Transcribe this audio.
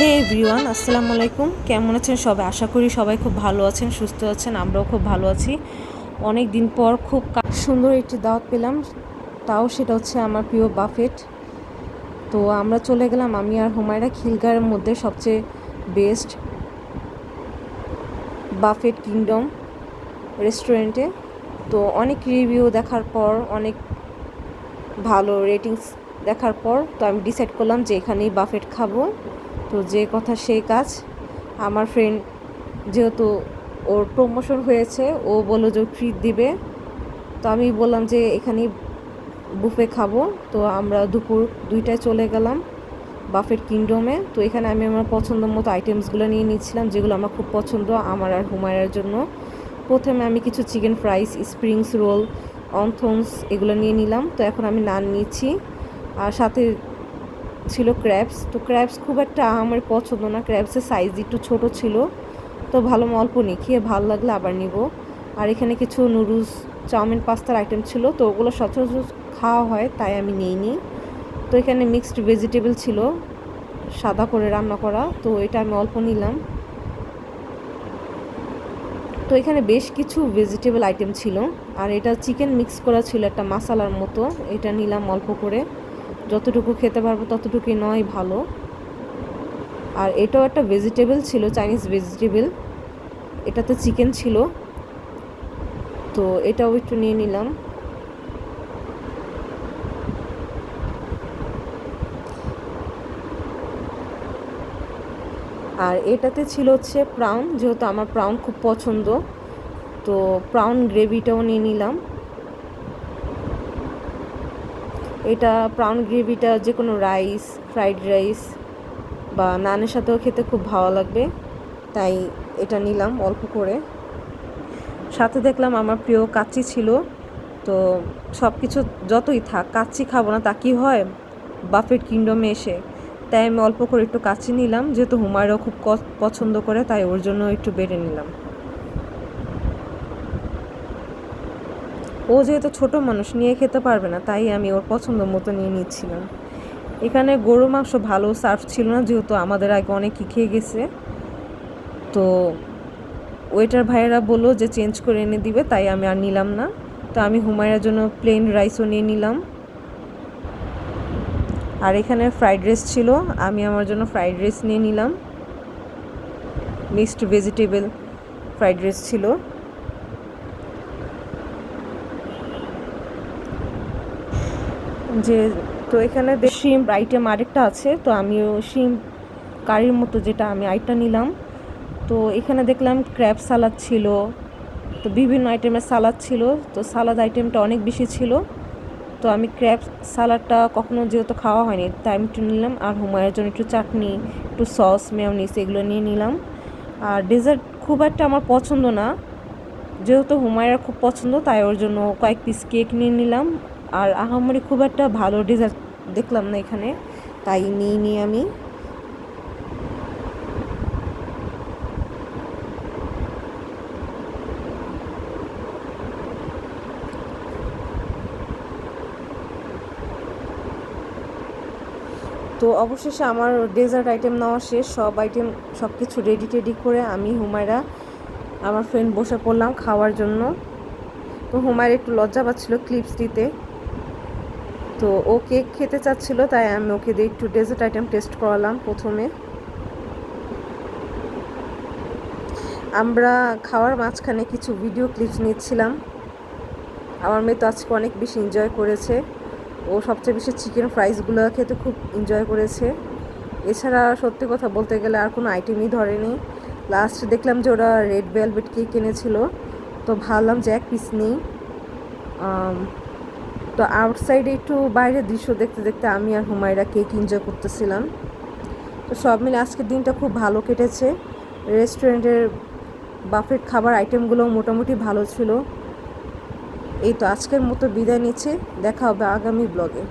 হে everyone, আসসালামু আলাইকুম। কেমন আছেন সবাই? আশা করি সবাই খুব ভালো আছেন, সুস্থ আছেন। আমরাও খুব ভালো আছি। অনেক দিন পর খুব সুন্দর একটি দাওয়াত পেলাম, তাও সেটা হচ্ছে আমার প্রিয় বাফেট। তো আমরা চলে গেলাম, আমি আর হুমায়রা, খিলগাঁওয়ের মধ্যে সবচেয়ে বেস্ট বাফেট কিংডম রেস্টুরেন্টে। তো অনেক রিভিউ দেখার পর, অনেক ভালো রেটিংস দেখার পর তো আমি ডিসাইড করলাম যে এখানেই বাফেট খাবো। তো যে কথা সেই কাজ। আমার ফ্রেন্ড যেহেতু ওর প্রমোশন হয়েছে, ও বললো যে ট্রিট দিবে, তো আমি বললাম যে এখানেই বুফে খাবো। তো আমরা দুপুর 2টায় চলে গেলাম বাফেট কিংডমে। তো এখানে আমি আমার পছন্দ মতো আইটেমসগুলো নিয়ে নিচ্ছিলাম, যেগুলো আমার খুব পছন্দ আমার আর হুমায়রার জন্য। প্রথমে আমি কিছু চিকেন ফ্রাইস, স্প্রিংস রোল, অনথনস এগুলো নিয়ে নিলাম। তো এখন আমি নান নিচ্ছি, আর সাথে ছিল ক্র্যাবস। তো ক্র্যাবস খুব একটা আমার পছন্দ না, ক্র্যাবসের সাইজ একটু ছোট ছিল। তো ভালো অল্প নিই, খেয়ে ভালো লাগলে আবার নিব। আর এখানে কিছু নুডলস, চাউমিন, পাস্তার আইটেম ছিল, তো ওগুলো সচরাচর খাওয়া হয় তাই আমি নিইনি। তো এখানে মিক্সড ভেজিটেবল ছিল, সাদা করে রান্না করা, তো এটা আমি অল্প নিলাম। তো এখানে বেশ কিছু ভেজিটেবল আইটেম ছিল, আর এটা চিকেন মিক্স করা ছিল একটা মশলার মতো, এটা নিলাম অল্প করে। যতটুকু খেতে পারবো ততটুকুই নয় ভালো। আর এটাও একটা ভেজিটেবল ছিল, চাইনিজ ভেজিটেবল, এটাতে চিকেন ছিল, তো এটাও একটু নিয়ে নিলাম। আর এটাতে ছিল হচ্ছে প্রাউন, যেহেতু আমার প্রাউন খুব পছন্দ, তো প্রাউন গ্রেভিটাও নিয়ে নিলাম। এটা প্রাউন গ্রেভিটা যে কোনো রাইস, ফ্রাইড রাইস বা নানের সাথেও খেতে খুব ভালো লাগবে, তাই এটা নিলাম অল্প করে। সাথে দেখলাম আমার প্রিয় কাচ্চি ছিল। তো সব কিছু যতই থাক, কাচ্চি খাবো না তা কি হয় বাফেট কিংডমে এসে, তাই আমি অল্প করে একটু কাচ্চি নিলাম। যেহেতু হুমায়রাও খুব পছন্দ করে, তাই ওর জন্য একটু বেড়ে নিলাম। ও যেহেতু ছোটো মানুষ, নিয়ে খেতে পারবে না, তাই আমি ওর পছন্দ মতো নিয়ে নিচ্ছিলাম। এখানে গরু মাংস ভালো সার্ভ ছিল না, যেহেতু আমাদের আগে অনেকই খেয়ে গেছে। তো ওয়েটার ভাইয়েরা বললো যে চেঞ্জ করে এনে দিবে, তাই আমি আর নিলাম না। তো আমি হুমায়রার জন্য প্লেন রাইসও নিয়ে নিলাম। আর এখানে ফ্রাইড রাইস ছিল, আমি আমার জন্য ফ্রাইড রাইস নিয়ে নিলাম। মিক্সড ভেজিটেবল ফ্রাইড রাইস ছিল। যে তো এখানে শিম আইটেম আরেকটা আছে, তো আমিও শিম কারির মতো যেটা আমি আইটা নিলাম। তো এখানে দেখলাম ক্র্যাব সালাদ ছিল, তো বিভিন্ন আইটেমের সালাদ ছিল। তো সালাদ আইটেমটা অনেক বেশি ছিল, তো আমি ক্র্যাব সালাডটা কখনো যেহেতু খাওয়া হয়নি, তাই আমি একটু নিলাম। আর হুমায়ুনের জন্য একটু চাটনি, একটু সস, মেয়োনিজ এগুলো নিয়ে নিলাম। আর ডেজার্ট খুব একটা আমার পছন্দ না, যেহেতু হুমায়রার খুব পছন্দ, তাই ওর জন্য কয়েক পিস কেক নিয়ে নিলাম। আর আহামরি খুব একটা ভালো ডেজার্ট দেখলাম না এখানে, তাই নিয়ে আমি। তো অবশেষে আমার ডেজার্ট আইটেম নেওয়া শেষ, সব কিছু রেডি করে আমি হুমায়রা আমার ফ্রেন্ড বসে পড়লাম খাওয়ার জন্য। তো হুমায়রা একটু লজ্জা পাচ্ছিল ক্লিপস দিতে, তো ও কেক খেতে চাচ্ছিল, তাই আমি ওকে দিয়ে একটু ডেজার্ট আইটেম টেস্ট করালাম প্রথমে। আমরা খাওয়ার মাঝখানে কিছু ভিডিও ক্লিপস নিচ্ছিলাম। আমার মেয়ে তো আজকে অনেক বেশি এনজয় করেছে, ও সবচেয়ে বেশি চিকেন ফ্রাইসগুলো খেতে খুব এনজয় করেছে। এছাড়া সত্যি কথা বলতে গেলে আর কোনো আইটেমই ধরেনি। লাস্ট দেখলাম যে ওরা রেড ভেলভেট কেক এনেছিল, তো ভাবলাম যে এক পিস নিই। তো আউটসাইডে একটু বাইরের দৃশ্য দেখতে দেখতে আমি আর হুমায়রা কেক এনজয় করতেছিলাম। তো সব মিলে আজকের দিনটা খুব ভালো কেটেছে। রেস্টুরেন্টের বাফেট খাবার আইটেমগুলো মোটামুটি ভালো ছিল। এই তো আজকের মতো বিদায় নিচ্ছি, দেখা হবে আগামী ব্লগে।